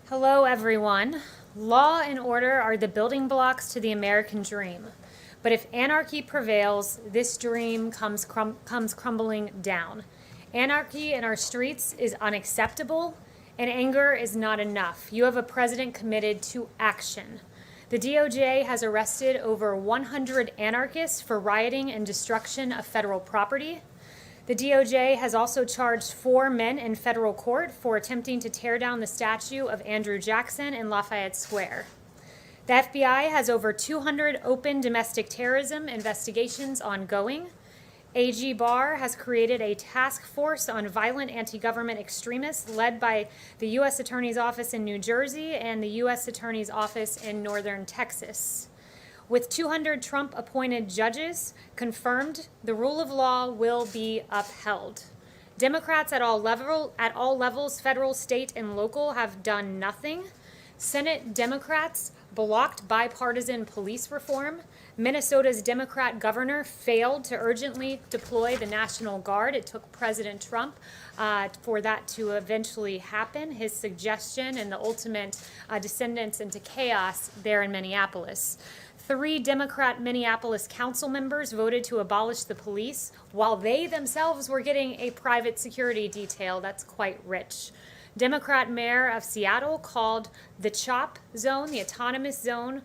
Hello, everyone. Law and order are the building blocks to the American dream. But if anarchy prevails, this dream comes crumbling down. Anarchy in our streets is unacceptable, and anger is not enough. You have a president committed to action. The DOJ has arrested over 100 anarchists for rioting and destruction of federal property. The DOJ has also charged 4 men in federal court for attempting to tear down the statue of Andrew Jackson in Lafayette Square. The FBI has over 200 open domestic terrorism investigations ongoing. AG Barr has created a task force on violent anti-government extremists led by the U.S. Attorney's Office in New Jersey and the U.S. Attorney's Office in northern Texas. With 200 Trump-appointed judges confirmed, the rule of law will be upheld. Democrats at all levels, federal, state, and local, have done nothing. Senate Democrats blocked bipartisan police reform. Minnesota's Democrat governor failed to urgently deploy the National Guard. It took President Trump for that to eventually happen, his suggestion and the ultimate descendants into chaos there in Minneapolis. 3 Democrat Minneapolis council members voted to abolish the police while they themselves were getting a private security detail. That's quite rich. Democrat mayor of Seattle called the CHOP zone, the autonomous zone,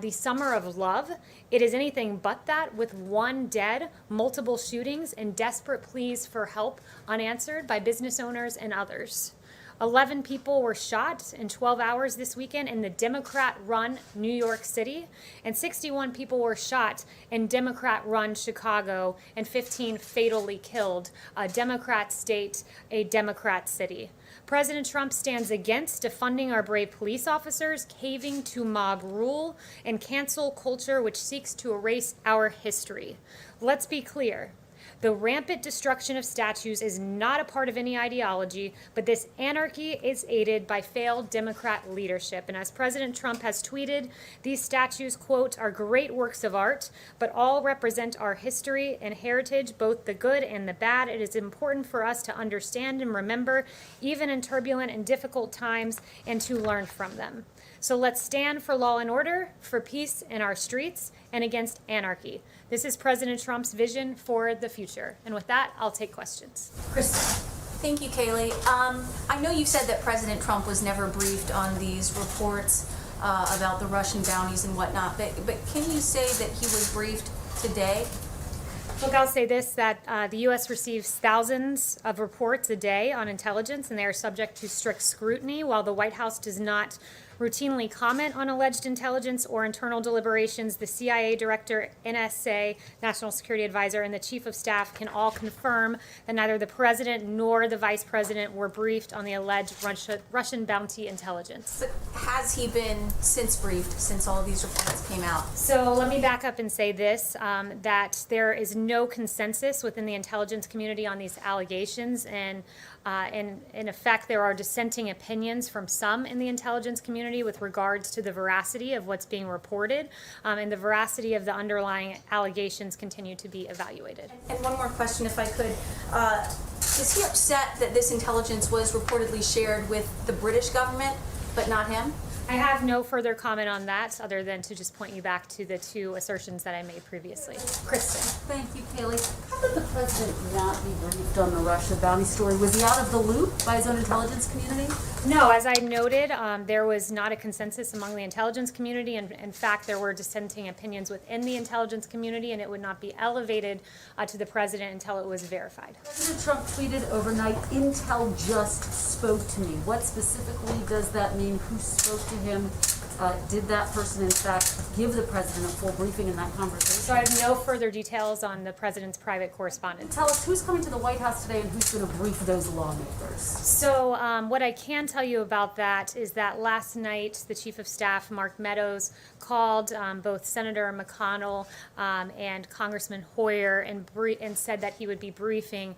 the summer of love. It is anything but that, with 1 dead, multiple shootings, and desperate pleas for help unanswered by business owners and others. 11 people were shot in 12 hours this weekend in the Democrat-run New York City, and 61 people were shot in Democrat-run Chicago, and 15 fatally killed. A Democrat state, a Democrat city. President Trump stands against defunding our brave police officers, caving to mob rule, and cancel culture which seeks to erase our history. Let's be clear. The rampant destruction of statues is not a part of any ideology, but this anarchy is aided by failed Democrat leadership. And as President Trump has tweeted, these statues, quote, are great works of art, but all represent our history and heritage, both the good and the bad. It is important for us to understand and remember, even in turbulent and difficult times, and to learn from them. So let's stand for law and order, for peace in our streets, and against anarchy. This is President Trump's vision for the future. And with that, I'll take questions. Kristen. Thank you, Kayleigh. I know you said that President Trump was never briefed on these reports about the Russian bounties and whatnot, but can you say that he was briefed today? Look, I'll say this, that the U.S. receives thousands of reports a day on intelligence, and they are subject to strict scrutiny. While the White House does not routinely comment on alleged intelligence or internal deliberations, the CIA director, NSA, National Security Advisor, and the Chief of Staff can all confirm that neither the President nor the Vice President were briefed on the alleged Russian bounty intelligence. But has he been briefed since all of these reports came out? So let me back up and say this, that there is no consensus within the intelligence community on these allegations, and in effect, there are dissenting opinions from some in the intelligence community with regards to the veracity of what's being reported, and the veracity of the underlying allegations continue to be evaluated. And one more question, if I could. Is he upset that this intelligence was reportedly shared with the British government, but not him? I have no further comment on that, other than to just point you back to the 2 assertions that I made previously. Kristen. Thank you, Kayleigh. How did the president not be briefed on the Russia bounty story? Was he out of the loop by his own intelligence community? No, as I noted, there was not a consensus among the intelligence community, and in fact, there were dissenting opinions within the intelligence community, and it would not be elevated to the president until it was verified. President Trump tweeted overnight, "Intel just spoke to me." What specifically does that mean? Who spoke to him? Did that person, in fact, give the president a full briefing in that conversation? So I have no further details on the president's private correspondence. Tell us who's coming to the White House today and who's going to brief those lawmakers. So what I can tell you about that is that last night the Chief of Staff, Mark Meadows, called both Senator McConnell and Congressman Hoyer and said that he would be briefing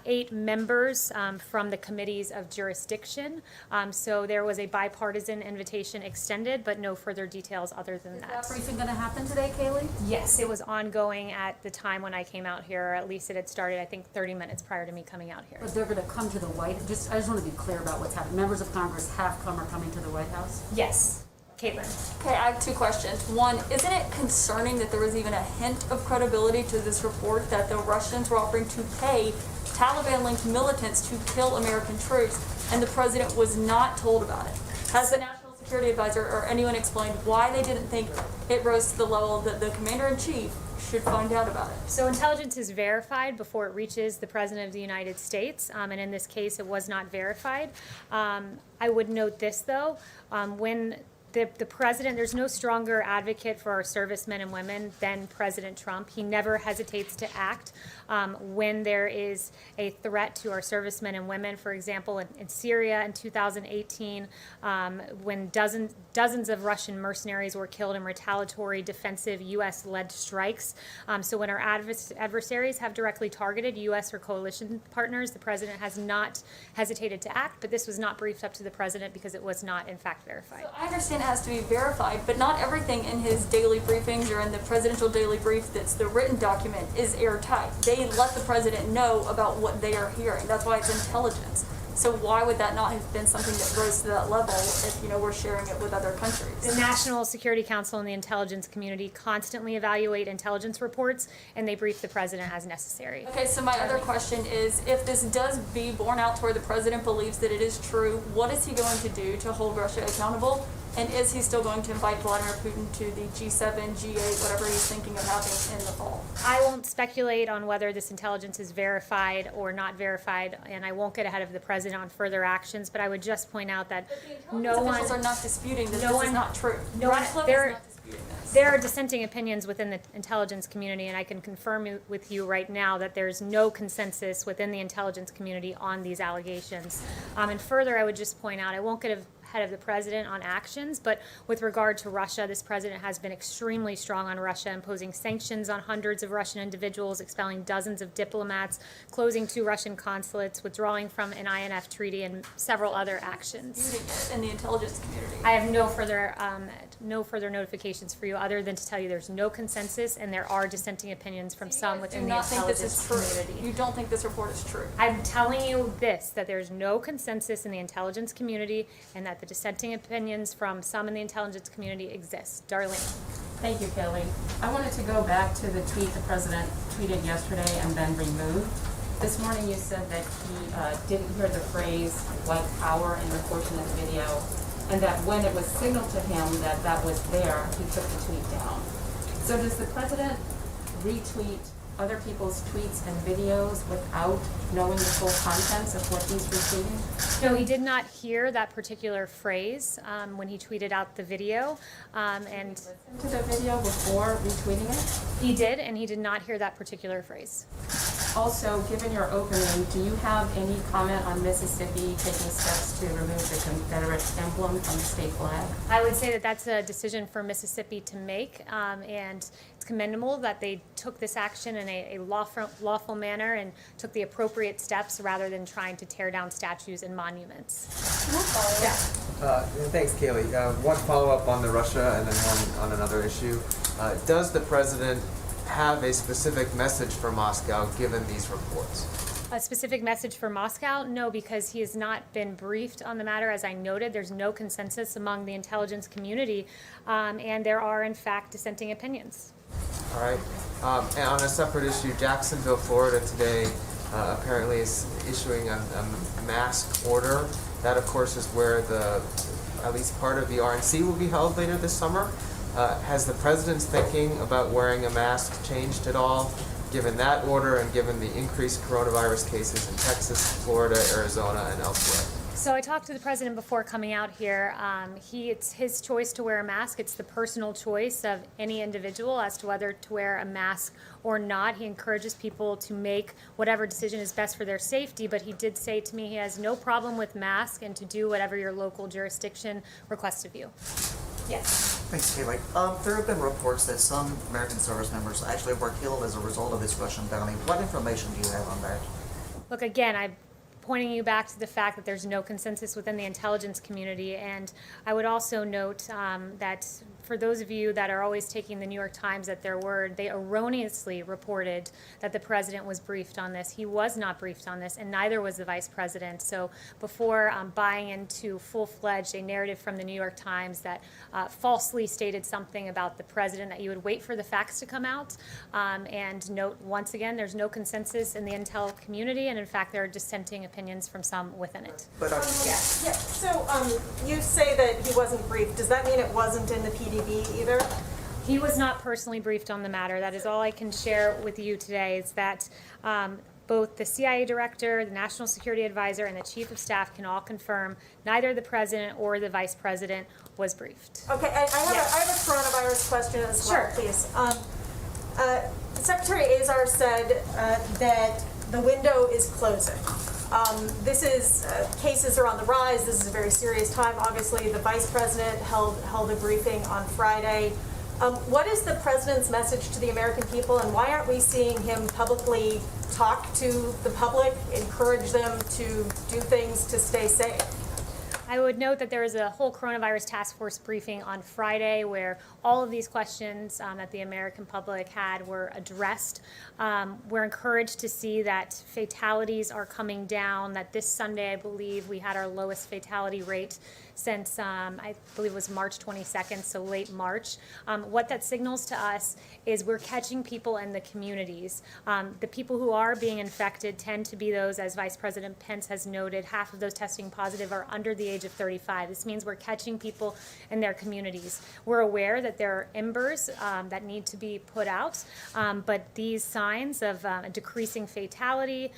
8 members from the committees of jurisdiction. So there was a bipartisan invitation extended provided, but no further details other than Is that. that briefing gonna happen today, Kayleigh? Yes, it was ongoing at the time when I came out here, or at least it had started, I think, 30 minutes prior to me coming out here. But they're gonna come to the I just wanna be clear about what's happening. Members of Congress are coming to the White House? Yes, Caitlin. Okay, I have two questions. One, isn't it concerning that there was even a hint of credibility to this report that the Russians were offering to pay Taliban-linked militants to kill American troops, and the president was not told about it? Has the National Security Advisor or anyone explained why they didn't think it rose to the level that the commander-in-chief should find out about it? So intelligence is verified before it reaches the President of the United States, and in this case, it was not verified. I would note this, though, when the president, there's no stronger advocate for our servicemen and women than President Trump. He never hesitates to act when there is a threat to our servicemen and women. For example, in Syria in 2018, when dozens of Russian mercenaries were killed in retaliatory defensive U.S.-led strikes. So when our adversaries have directly targeted U.S. or coalition partners, the president has not hesitated to act, but this was not briefed up to the president because it was not, in fact, verified. I understand it has to be verified, but not everything in his daily briefings or in the presidential daily brief that's the written document is airtight. They let the president know about what they are hearing. That's why it's intelligence. So why would that not have been something that rose to that level if, we're sharing it with other countries? The National Security Council and the intelligence community constantly evaluate intelligence reports, and they brief the president as necessary. Okay, so my other question is, if this does be borne out to where the president believes that it is true, what is he going to do to hold Russia accountable? And is he still going to invite Vladimir Putin to the G7, G8, whatever he's thinking of having in the fall? I won't speculate on whether this intelligence is verified or not verified, and I won't get ahead of the president on further actions, but I would just point out that no one... officials are not disputing that no this one- is not true. no one- Ratcliffe there- is not disputing this. There are dissenting opinions within the intelligence community, and I can confirm with you right now that there's no consensus within the intelligence community on these allegations. And further, I would just point out, I won't get ahead of the president on actions, but with regard to Russia, this president has been extremely strong on Russia, imposing sanctions on hundreds of Russian individuals, expelling dozens of diplomats, closing 2 Russian consulates, withdrawing from an INF treaty, and several other actions. Disputing it in the intelligence community. I have no further notifications for you other than to tell you there's no consensus and there are dissenting opinions from some within Do the not think this is intelligence true. community. You don't think this report is true. I'm telling you this, that there's no consensus in the intelligence community and that the dissenting opinions from some in the intelligence community exist. Darlene. Thank you, Kayleigh. I wanted to go back to the tweet the president tweeted yesterday and then removed. This morning you said that he didn't hear the phrase white power in your portion of the video, and that when it was signaled to him that that was there, he took the tweet down. So does the president retweet other people's tweets and videos without knowing the full contents of what he's retweeting? No, he did not hear that particular phrase when he tweeted out the video, and To the video before retweeting it? he did, and he did not hear that particular phrase. Also, given your opening, do you have any comment on Mississippi taking steps to remove the Confederate emblem from the state flag? I would say that that's a decision for Mississippi to make, and it's commendable that they took this action in a lawful manner and took the appropriate steps rather than trying to tear down statues and monuments. Thanks, Kayleigh. One follow-up on the Russia and then one on another issue. Does the president have a specific message for Moscow given these reports? A specific message for Moscow? No, because he has not been briefed on the matter. As I noted, there's no consensus among the intelligence community, and there are, in fact, dissenting opinions. All right. And on a separate issue, Jacksonville, Florida today apparently is issuing a mask order. That, of course, is where at least part of the RNC will be held later this summer. Has the president's thinking about wearing a mask changed at all, given that order and given the increased coronavirus cases in Texas, Florida, Arizona, and elsewhere? So I talked to the president before coming out here. It's his choice to wear a mask. It's the personal choice of any individual as to whether to wear a mask or not. He encourages people to make whatever decision is best for their safety, but he did say to me he has no problem with masks and to do whatever your local jurisdiction requests of you. Yes. Thanks, Kayleigh. There have been reports that some American service members actually were killed as a result of this Russian bounty. What information do you have on that? Look, again, I pointing you back to the fact that there's no consensus within the intelligence community. And I would also note that for those of you that are always taking the New York Times at their word, they erroneously reported that the president was briefed on this. He was not briefed on this, and neither was the vice president. So before buying into full-fledged a narrative from the New York Times that falsely stated something about the president, that you would wait for the facts to come out. And note, once again, there's no consensus in the intel community, and in fact, there are dissenting opinions from some within it. But Yeah, so you say that he wasn't briefed. Does that mean it wasn't in the PDB either? He was not personally briefed on the matter. That is all I can share with you today, is that both the CIA director, the national security advisor, and the chief of staff can all confirm neither the president or the vice president was briefed. Okay, I have Yes. a coronavirus question as well, Sure. please. Secretary Azar said that the window is closing. This is, cases are on the rise. This is a very serious time. Obviously, the vice president held a briefing on Friday. What is the president's message to the American people, and why aren't we seeing him publicly talk to the public, encourage them to do things to stay safe? I would note that there was a whole coronavirus task force briefing on Friday where all of these questions that the American public had were addressed. We're encouraged to see that fatalities are coming down, that this Sunday, I believe, we had our lowest fatality rate since, I believe it was March 22nd, so late March. What that signals to us is we're catching people in the communities. The people who are being infected tend to be those, as Vice President Pence has noted, half of those testing positive are under the age of 35. This means we're catching people in their communities. We're aware that there are embers that need to be put out, but these signs of a decreasing fatality,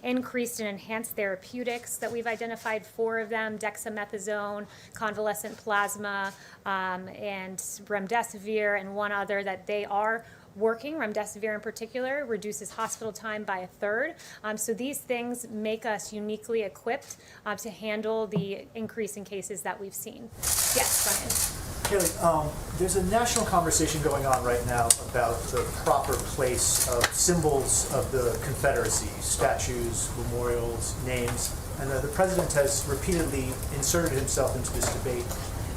increased and enhanced therapeutics that we've identified, 4 of them, dexamethasone, convalescent plasma, and remdesivir, and one other, that they are working. Remdesivir in particular reduces hospital time by 1/3. So these things make us uniquely equipped to handle the increase in cases that we've seen. Yes, Brian. Kayleigh, there's a national conversation going on right now about the proper place of symbols of the Confederacy, statues, memorials, names, and the president has repeatedly inserted himself into this debate.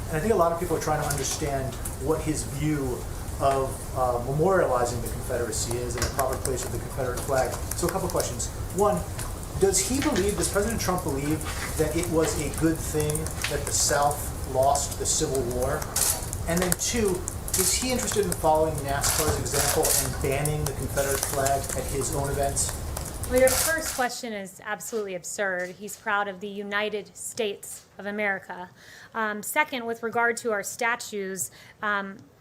And I think a lot of people are trying to understand what his view of memorializing the Confederacy is and the proper place of the Confederate flag. So a couple questions. One, does President Trump believe that it was a good thing that the South lost the Civil War? And then 2, is he interested in following NASCAR's example and banning the Confederate flag at his own events? Well, your first question is absolutely absurd. He's proud of the United States of America. Second, with regard to our statues,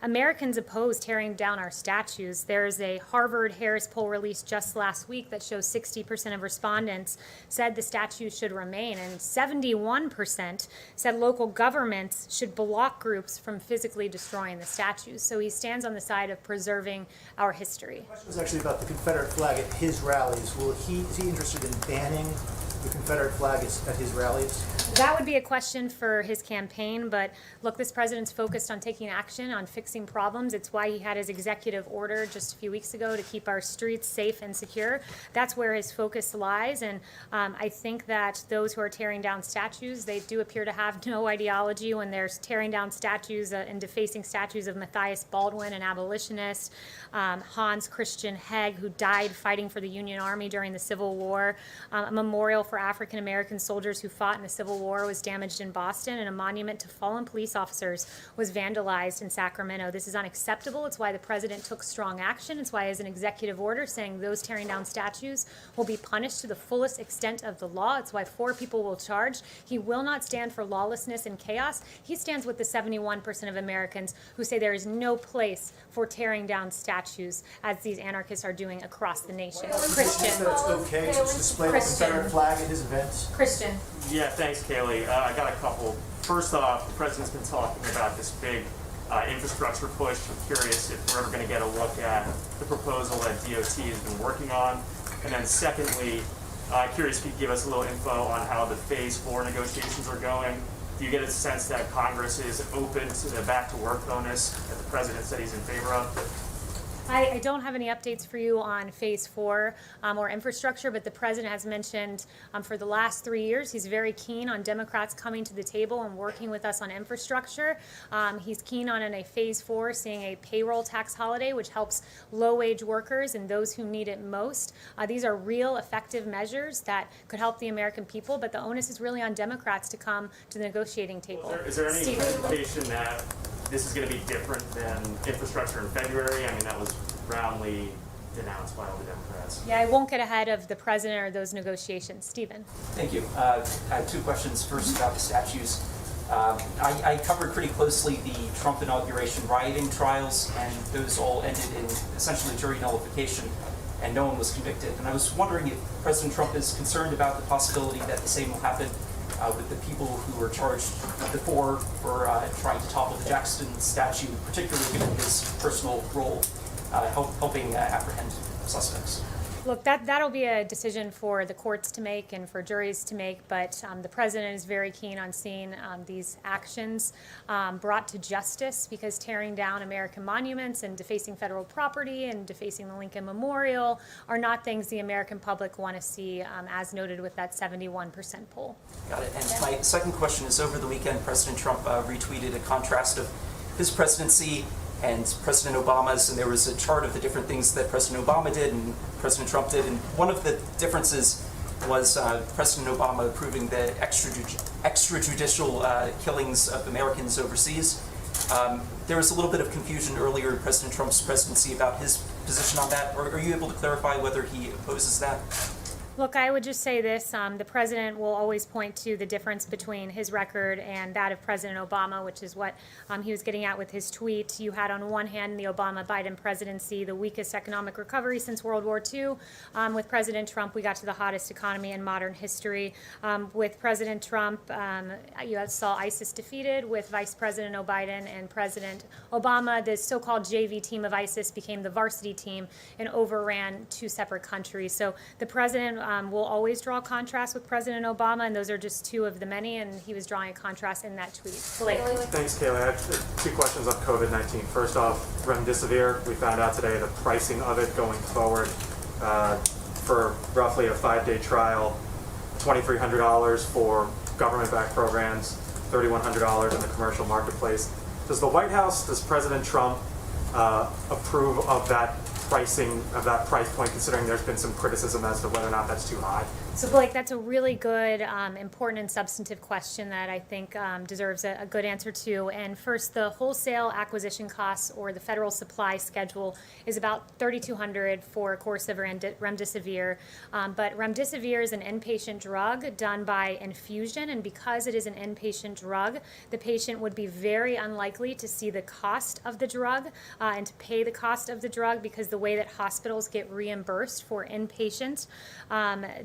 Americans oppose tearing down our statues. There's a Harvard-Harris poll released just last week that shows 60% of respondents said the statues should remain, and 71% said local governments should block groups from physically destroying the statues. So he stands on the side of preserving our history. The question was actually about the Confederate flag at his rallies. Is he interested in banning the Confederate flag at his rallies? That would be a question for his campaign, but look, this president's focused on taking action, on fixing problems. It's why he had his executive order just a few weeks ago to keep our streets safe and secure. That's where his focus lies, and I think that those who are tearing down statues, they do appear to have no ideology when they're tearing down statues and defacing statues of Matthias Baldwin, an abolitionist, Hans Christian Heg, who died fighting for the Union Army during the Civil War, a memorial for African American soldiers who fought in the Civil War was damaged in Boston, and a monument to fallen police officers was vandalized in Sacramento. This is unacceptable. It's why the president took strong action. It's why he has an executive order saying those tearing down statues will be punished to the fullest extent of the law. It's why 4 people will charge. He will not stand for lawlessness and chaos. He stands with the 71% of Americans who say there is no place for tearing down statues, as these anarchists are doing across the nation. Christian. That it's okay to display the Confederate flag at his events? Christian. Yeah, thanks, Kayleigh. I got a couple. First off, the president's been talking about this big infrastructure push. I'm curious if we're ever going to get a look at the proposal that DOT has been working on. And then secondly, curious if you could give us a little info on how the Phase 4 negotiations are going. Do you get a sense that Congress is open to the back-to-work bonus that the president said he's in favor of? I don't have any updates for you on phase 4 or infrastructure, but the president has mentioned for the last 3 years he's very keen on Democrats coming to the table and working with us on infrastructure. He's keen on in a phase 4 seeing a payroll tax holiday, which helps low-wage workers and those who need it most. These are real effective measures that could help the American people, but the onus is really on Democrats to come to the negotiating table. Is there any indication that this is going to be different than infrastructure in February? I mean, that was roundly denounced by all the Democrats. Yeah, I won't get ahead of the president or those negotiations. Stephen. Thank you. I have two questions. First, about the statues. I covered pretty closely the Trump inauguration rioting trials, and those all ended in essentially jury nullification, and no one was convicted. And I was wondering if President Trump is concerned about the possibility that the same will happen with the people who were charged before for trying to topple the Jackson statue, particularly given his personal role helping apprehend suspects. Look, that'll be a decision for the courts to make and for juries to make, but the president is very keen on seeing these actions brought to justice, because tearing down American monuments and defacing federal property and defacing the Lincoln Memorial are not things the American public want to see, as noted with that 71% poll. Got it. And my second question is, over the weekend, President Trump retweeted a contrast of his presidency and President Obama's, and there was a chart of the different things that President Obama did and President Trump did, and one of the differences was President Obama approving the extrajudicial killings of Americans overseas. There was a little bit of confusion earlier in President Trump's presidency about his position on that. Are you able to clarify whether he opposes that? Look, I would just say this. The president will always point to the difference between his record and that of President Obama, which is what he was getting at with his tweet. You had on one hand the Obama-Biden presidency, the weakest economic recovery since World War II. With President Trump, we got to the hottest economy in modern history. With President Trump, you saw ISIS defeated. With Vice President Biden and President Obama, the so-called JV team of ISIS became the varsity team and overran two separate countries. So the president will always draw contrast with President Obama, and those are just two of the many, and he was drawing a contrast in that tweet. Thanks, Kayleigh. I have two questions on COVID-19. First off, remdesivir, we found out today the pricing of it going forward for roughly a 5-day trial, $2,300 for government-backed programs, $3,100 in the commercial marketplace. Does the White House, does President Trump approve of that pricing, of that price point, considering there's been some criticism as to whether or not that's too high? So Blake, that's a really good, important and substantive question that I think deserves a good answer to. And first, the wholesale acquisition costs, or the federal supply schedule, is about $3,200 for a course of remdesivir. But remdesivir is an inpatient drug done by infusion, and because it is an inpatient drug, the patient would be very unlikely to see the cost of the drug and to pay the cost of the drug, because the way that hospitals get reimbursed for inpatient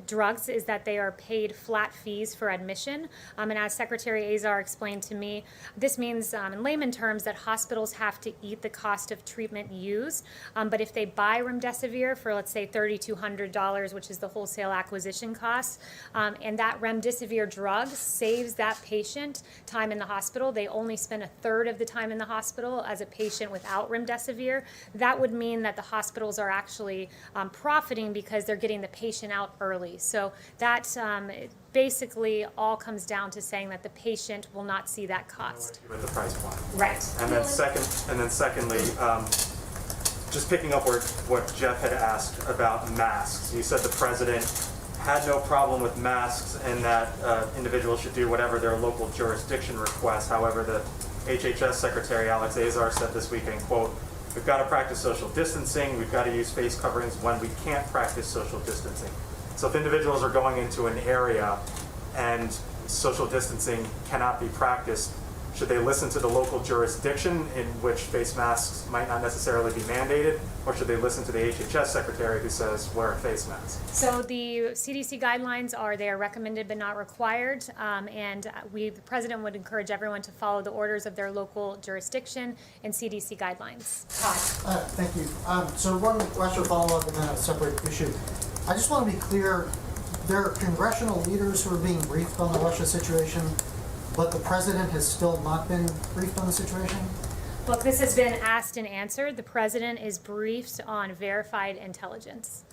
drugs is that they are paid flat fees for admission. And as Secretary Azar explained to me, this means in layman terms that hospitals have to eat the cost of treatment used. But if they buy remdesivir for, let's say, $3,200, which is the wholesale acquisition cost, and that remdesivir drug saves that patient time in the hospital, they only spend a third of the time in the hospital as a patient without remdesivir, that would mean that the hospitals are actually profiting because they're getting the patient out early. So that basically all comes down to saying that the patient will not see that cost. With the price point. Right. And then secondly, just picking up what Jeff had asked about masks. You said the president had no problem with masks and that individuals should do whatever their local jurisdiction requests. However, the HHS Secretary Alex Azar said this weekend, quote, "We've got to practice social distancing. We've got to use face coverings when we can't practice social distancing." So if individuals are going into an area and social distancing cannot be practiced, should they listen to the local jurisdiction in which face masks might not necessarily be mandated, or should they listen to the HHS secretary who says wear a face mask? So the CDC guidelines they are recommended but not required, and the president would encourage everyone to follow the orders of their local jurisdiction and CDC guidelines. Thank you. So one question follow-up and then a separate issue. I just want to be clear, there are congressional leaders who are being briefed on the Russia situation, but the president has still not been briefed on the situation? Look, this has been asked and answered. The president is briefed on verified intelligence.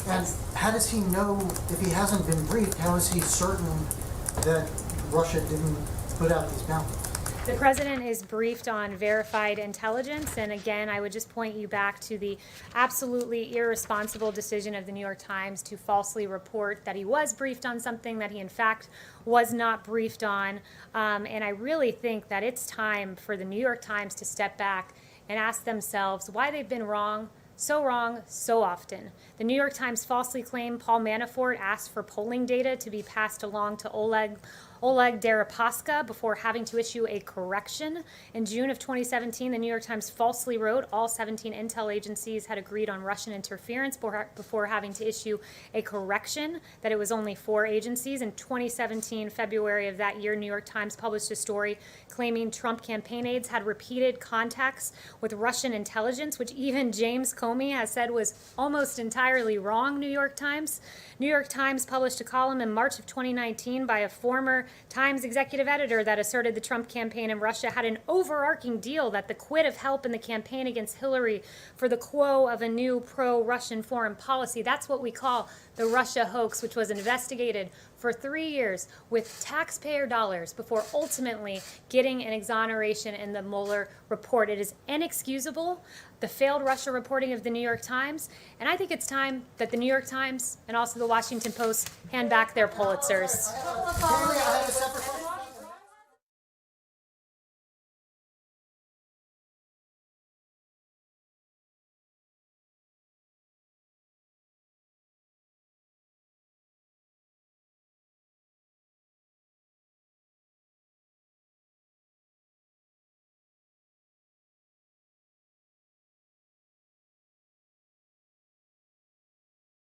And how does he know, if he hasn't been briefed, how is he certain that Russia didn't put out these bounties? The president is briefed on verified intelligence, and again, I would just point you back to the absolutely irresponsible decision of the New York Times to falsely report that he was briefed on something that he in fact was not briefed on. And I really think that it's time for the New York Times to step back and ask themselves why they've been wrong so often. The New York Times falsely claimed Paul Manafort asked for polling data to be passed along to Oleg Deripaska before having to issue a correction. In June of 2017, the New York Times falsely wrote all 17 intel agencies had agreed on Russian interference before having to issue a correction that it was only 4 agencies. In 2017, February of that year, New York Times published a story claiming Trump campaign aides had repeated contacts with Russian intelligence, which even James Comey has said was almost entirely wrong, New York Times. New York Times published a column in March of 2019 by a former Times executive editor that asserted the Trump campaign in Russia had an overarching deal that the quid of help in the campaign against Hillary for the quo of a new pro-Russian foreign policy. That's what we call the Russia hoax, which was investigated for 3 years with taxpayer dollars before ultimately getting an exoneration in the Mueller report. It is inexcusable, the failed Russia reporting of the New York Times, and I think it's time that the New York Times and also the Washington Post hand back their Pulitzers. Kayleigh, I have a separate question.